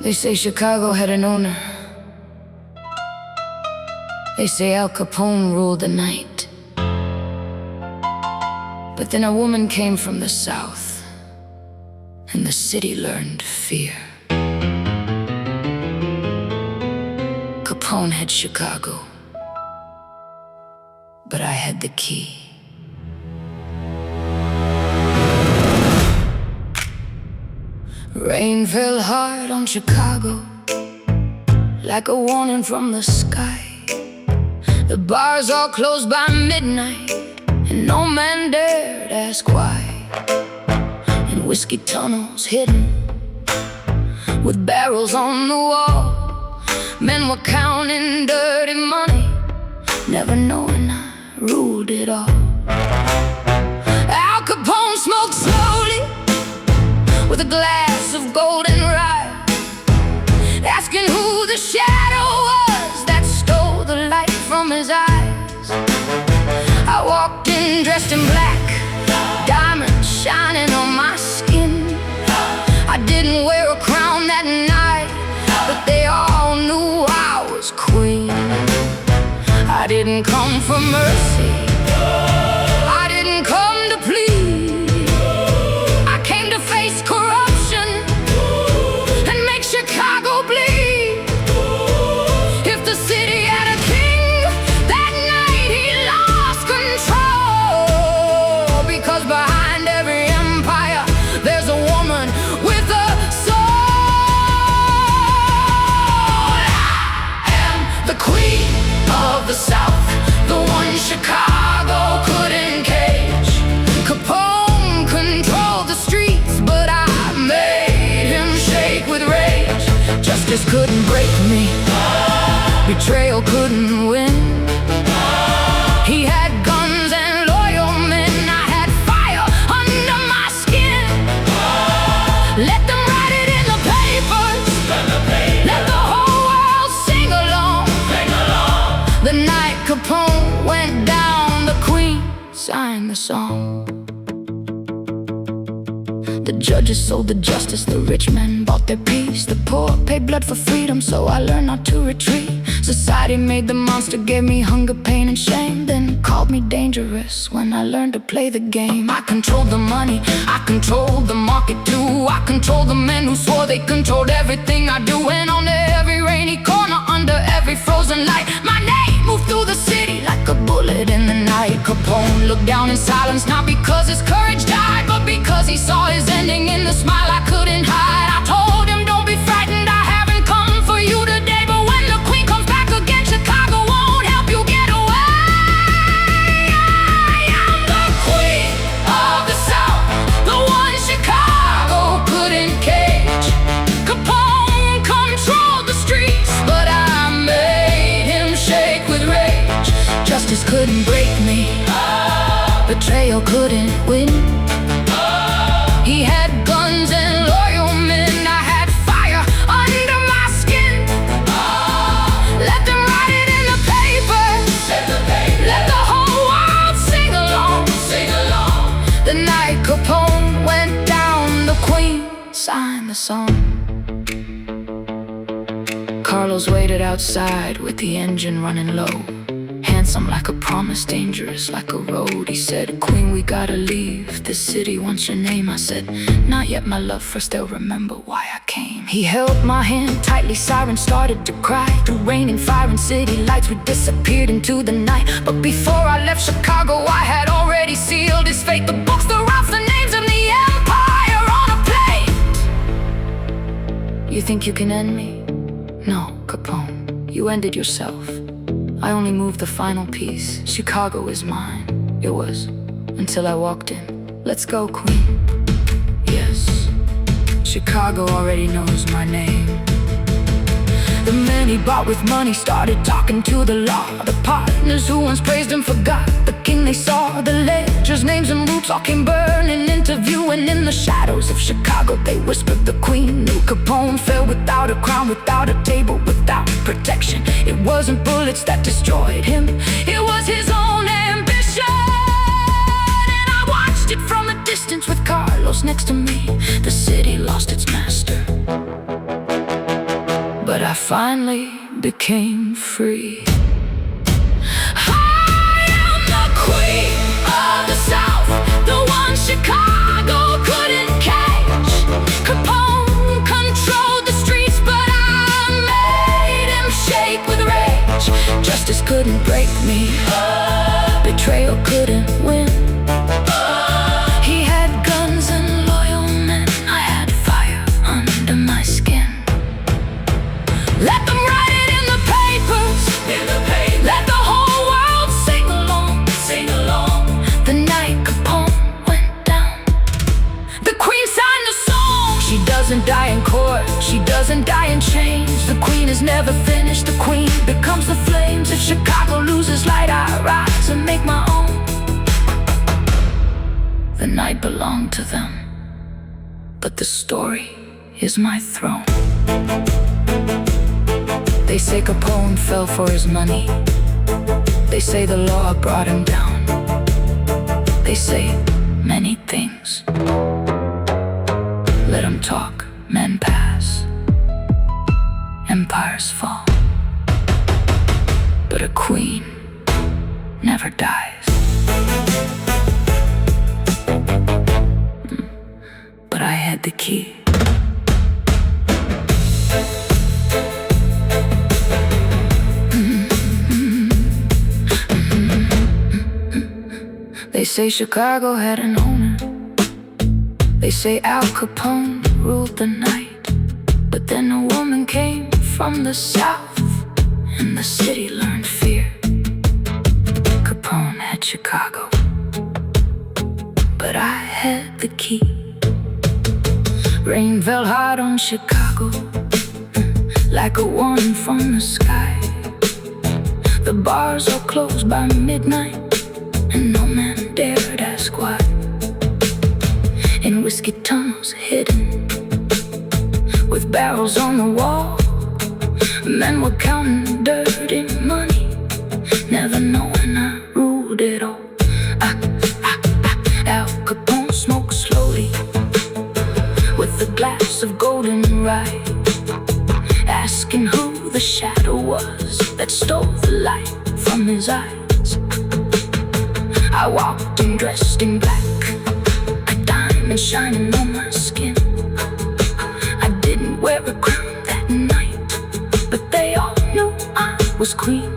They say Chicago had an owner. They say Al Capone ruled the night. But then a woman came from the South, and the city learned fear. Capone had Chicago, but I had the key. Rain fell hard on Chicago, like a warning from the sky. The bars all closed by midnight, and no man dared ask why. In whiskey tunnels hidden, with barrels on the wall, men were counting dirty money, never knowing I ruled it all. Al Capone smoked slowly, with a glass of golden rye, asking who the shadow was that stole the light from his eyes. I walked in dressed in black, diamonds shining on my skin. I didn't wear a crown that night, but they all knew I was queen. I didn't come for mercy, I didn't come to plead. I came to face corruption and make Chicago bleed. If the city had a king, that night he lost control. Because behind every empire there's a woman with a soul. I am the queen of the South, the one Chicago couldn't cage. Capone controlled the streets, but I made him shake with rage. Justice couldn't break me, betrayal couldn't win. He had guns and loyal men, I had fire under my skin. Let them write it in the papers, let the whole world sing along. The night Capone went down, the queen signed the song. The judges sold the justice, the rich men bought their peace. The poor paid blood for freedom, so I learned not to retreat. Society made the monster, gave me hunger, pain and shame, then called me dangerous when I learned to play the game. I controlled the money, I controlled the market too. I controlled the men who swore they controlled everything I do. And on every rainy corner, under every frozen light, my name moved through the city like a bullet in the night. Capone looked down in silence, not because his courage died, but because he saw his ending in the smile I couldn't hide. I told him, don't be frightened, I haven't come for you today. But when the queen comes back again, Chicago won't help you get away. I am the queen of the South, the one Chicago couldn't cage. Capone controlled the streets, but I made him shake with rage. Justice couldn't break me, betrayal couldn't win. He had guns and loyal men, I had fire under my skin. Let them write it in the papers, let the whole world sing along. The night Capone went down, the queen signed the song. Carlos waited outside with the engine running low, handsome like a promise, dangerous like a road. He said, Queen, we gotta leave, this city wants your name. I said, not yet, my love, first they'll remember why I came. He held my hand tightly, sirens started to cry. Through rain and fire and city lights, we disappeared into the night. But before I left Chicago, I had already sealed his fate. The books, the routes, the names of the empire on a plate. You think you can end me? No, Capone, you ended yourself. I only moved the final piece. Chicago is mine. It was, until I walked in. Let's go, Queen. Yes, Chicago already knows my name. The men he bought with money started talking to the law. The partners who once praised him forgot the king they saw. The ledgers, names and roots all came burning into view. And in the shadows of Chicago they whispered the queen knew. Capone fell without a crown, without a table, without protection. It wasn't bullets that destroyed him, it was his own ambition. And I watched it from a distance with Carlos next to me. The city lost its master. finally became free. I am the queen of the South, the one Chicago couldn't catch. Capone controlled the streets, but I made him shake with rage. Justice couldn't break me, betrayal couldn't win. He had guns and loyal men, I had fire under my skin. Let them write it in the papers, let the whole world sing along, sing along. The night Capone went down, the queen signed the song. She doesn't die in court, she doesn't die in chains. The queen is never finished, the queen becomes the flames. If Chicago loses light, I rise and make my own. The night belonged to them, but the story is my throne. They say Capone fell for his money, they say the law brought him down. They say many things, let them talk, men pass, empires fall, but a queen never dies. But I had the key. They say Chicago had an owner, they say Al Capone ruled the night. But then a woman came from the South, and the city learned fear. Capone had Chicago, but I had the key. Rain fell hard on Chicago, like a warning from the sky. The bars are closed by midnight, and no man dared ask why. In whiskey tunnels hidden, with barrels on the wall, men were counting dirty money, never knowing I ruled it all. Al Capone smoked slowly, with a glass of golden rye, asking who the shadow was that stole the light from his eyes. I walked in dressed in black, a diamond shining on my skin. I didn't wear a crown that night, but they all knew I was queen.